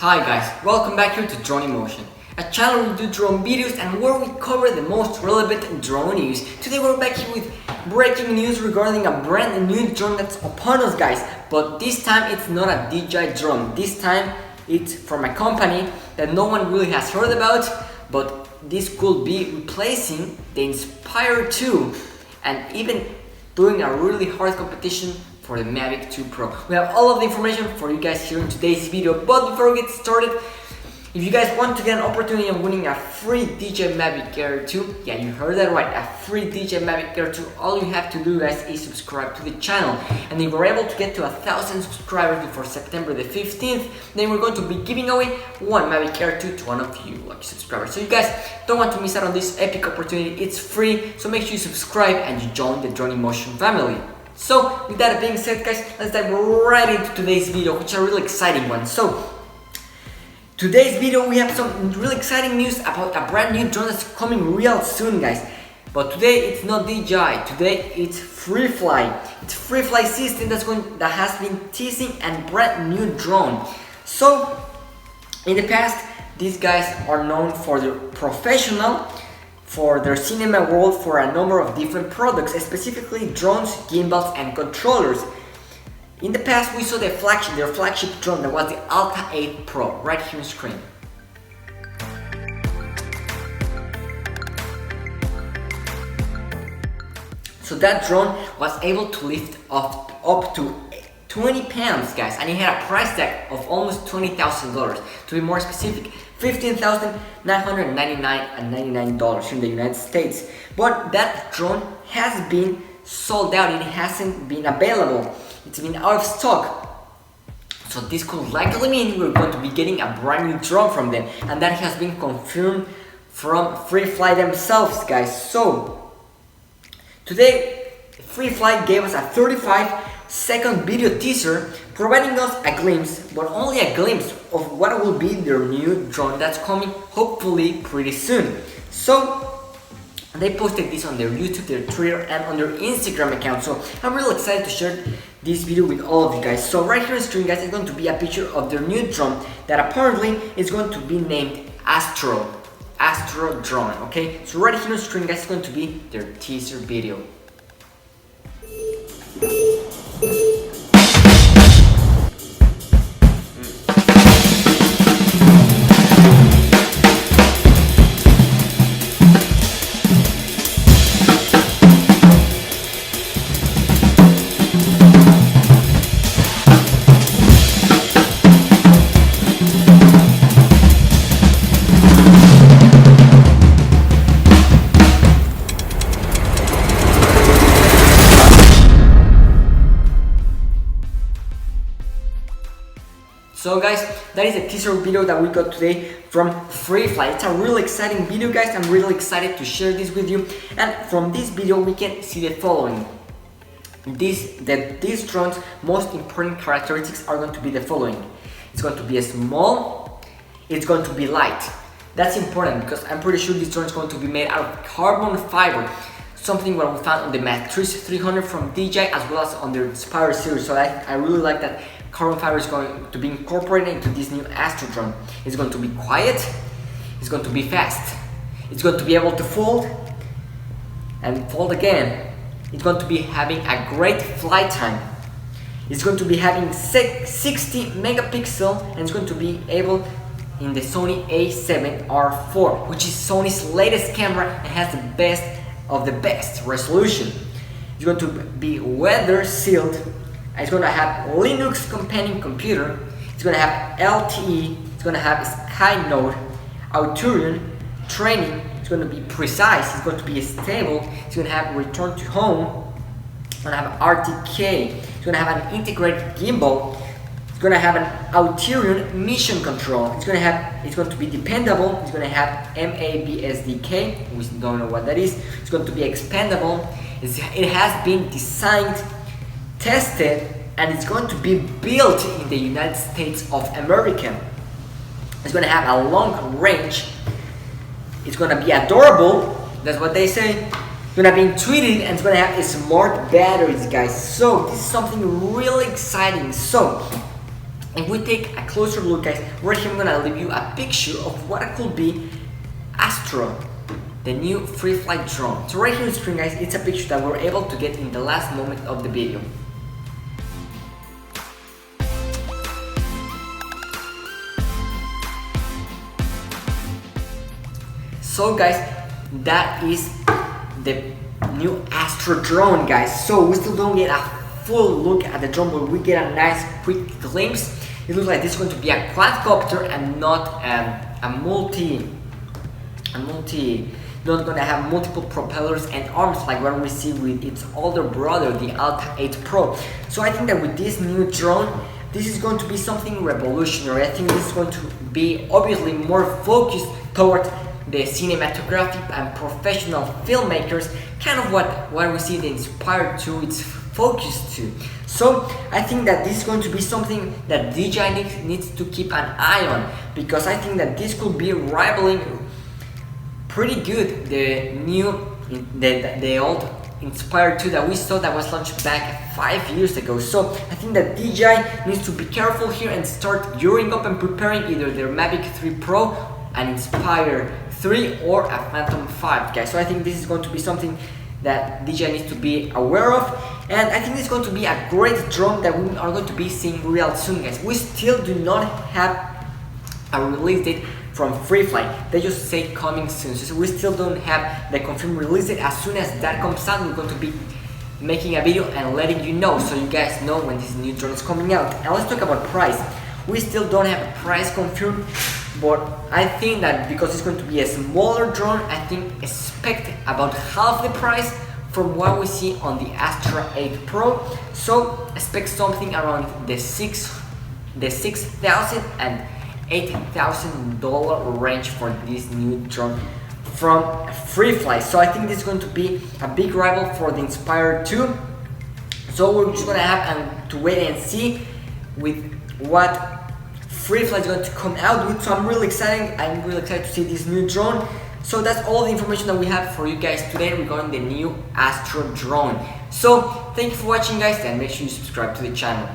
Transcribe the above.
Hi guys, welcome back here to Drone Emotion, a channel where we do drone videos and where we cover the most relevant drone news. Today we're back here with breaking news regarding a brand new drone that's upon us guys. But this time it's not a DJI drone. This time it's from a company that no one really has heard about, but this could be replacing the Inspire 2 and even doing a really hard competition for the Mavic 2 Pro. We have all of the information for you guys here in today's video, but before we get started, if you guys want to get an opportunity of winning a free DJI Mavic Air 2, yeah, you heard that right, a free DJI Mavic Air 2, all you have to do guys is subscribe to the channel. And if we're able to get to 1,000 subscribers before September the 15th, then we're going to be giving away one Mavic Air 2 to one of you lucky subscribers. So you guys don't want to miss out on this epic opportunity, it's free, so make sure you subscribe and you join the Drone Emotion family. So with that being said guys, let's dive right into today's video, which is a really exciting one. So today's video we have some really exciting news about a brand new drone that's coming real soon guys. But today it's not DJI, today it's Freefly. It's Freefly system that has been teasing a brand new drone. So in the past these guys are known for their professional, for their cinema world, for a number of different products, specifically drones, gimbals and controllers. In the past we saw their flagship drone, that was the Alta 8 Pro, right here on screen. So that drone was able to lift up to 20 pounds guys, and it had a price tag of almost $20,000. To be more specific, $15,999.99 in the United States. But that drone has been sold out, it hasn't been available, it's been out of stock. So this could likely mean we're going to be getting a brand new drone from them, and that has been confirmed from Freefly themselves guys. So today Freefly gave us a 35-second video teaser providing us a glimpse, but only a glimpse, of what will be their new drone that's coming hopefully pretty soon. So they posted this on their YouTube, their Twitter and on their Instagram account, so I'm really excited to share this video with all of you guys. So right here on screen guys is going to be a picture of their new drone that apparently is going to be named Astro Drone, okay? So right here on screen guys is going to be their teaser video. So guys, that is a teaser video that we got today from Freefly. It's a really exciting video guys, I'm really excited to share this with you. And from this video we can see the following. These drone's most important characteristics are going to be the following. It's going to be small, it's going to be light. That's important because I'm pretty sure this drone is going to be made out of carbon fiber. Something what we found on the Matrix 300 from DJI as well as on their Inspire series. So I really like that carbon fiber is going to be incorporated into this new Astro Drone. It's going to be quiet, it's going to be fast, it's going to be able to fold and fold again. It's going to be having a great flight time. It's going to be having 60 megapixel and it's going to be able in the Sony A7R4, which is Sony's latest camera and has the best of the best resolution. It's going to be weather sealed. It's going to have Linux companion computer. It's going to have LTE. It's going to have high node, Autorion, training. It's going to be precise. It's going to be stable. It's going to have return to home. It's going to have RTK. It's going to have an integrated gimbal. It's going to have an Autorion mission control. It's going to be dependable. It's going to have MABSDK. We don't know what that is. It's going to be expandable. It has been designed, tested, and it's going to be built in the United States of America. It's going to have a long range. It's going to be adorable. That's what they say. It's going to be intuitive and it's going to have smart batteries, guys. So this is something really exciting. So if we take a closer look, guys, right here I'm gonna leave you a picture of what it could be Astro, the new Freefly drone. So right here on the screen, guys, it's a picture that we're able to get in the last moment of the video. So guys, that is the new Astro Drone, guys. So we still don't get a full look at the drone, but we get a nice quick glimpse. It looks like this is going to be a quadcopter and not not gonna have multiple propellers and arms like what we see with its older brother, the Alta 8 Pro. So I think that with this new drone, this is going to be something revolutionary. I think this is going to be obviously more focused towards the cinematography and professional filmmakers, kind of what we see the Inspire 2 it's focused to. So I think that this is going to be something that DJI needs to keep an eye on, because I think that this could be rivaling pretty good the old Inspire 2 that we saw that was launched back 5 years ago. So I think that DJI needs to be careful here and start gearing up and preparing either their Mavic 3 Pro, an Inspire 3 or a Phantom 5, guys. So I think this is going to be something that DJI needs to be aware of, and I think it's going to be a great drone that we are going to be seeing real soon, guys. We still do not have a release date from Freefly. They just say coming soon, so we still don't have the confirmed release date. As soon as that comes out, we're going to be making a video and letting you know, so you guys know when this new drone is coming out. And let's talk about price. We still don't have a price confirmed, but I think that because it's going to be a smaller drone, I think expect about half the price from what we see on the Astro 8 Pro. So expect something around the $6,000 and $8,000 range for this new drone from Freefly. So I think this is going to be a big rival for the Inspire 2. So we're just gonna have to wait and see with what Freefly is going to come out with. So I'm really excited to see this new drone. So that's all the information that we have for you guys today regarding the new Astro Drone. So thank you for watching, guys, and make sure you subscribe to the channel.